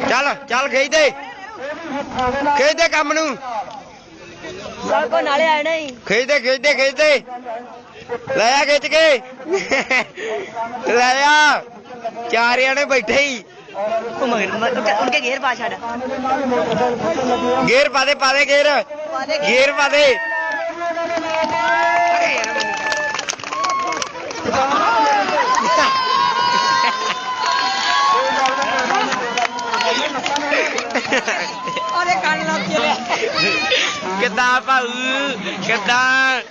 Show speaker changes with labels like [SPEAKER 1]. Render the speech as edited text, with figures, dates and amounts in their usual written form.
[SPEAKER 1] ਚੱਲ ਚੱਲ ਖਿੱਚ ਦੇ ਕੰਮ ਨੂੰ
[SPEAKER 2] ਸਰ ਕੋ ਨਾਲੇ ਆਏ ਨਹੀਂ
[SPEAKER 1] ਖਿੱਚ ਦੇ ਲੈ ਆ ਖਿੱਚ ਕੇ ਲੈ ਆ ਚਾਰ ਜਣੇ ਬੈਠੇ ਹੀ
[SPEAKER 2] उनके घेर पा छाड़ा
[SPEAKER 1] ਗੇਰ ਪਾ ਦੇ ਗੇਰ ਪਾ ਦੇ
[SPEAKER 2] अरे कान लग गया
[SPEAKER 1] ਕਿੱਦਾਂ ਭਾਊ ਕਿੱਦਾਂ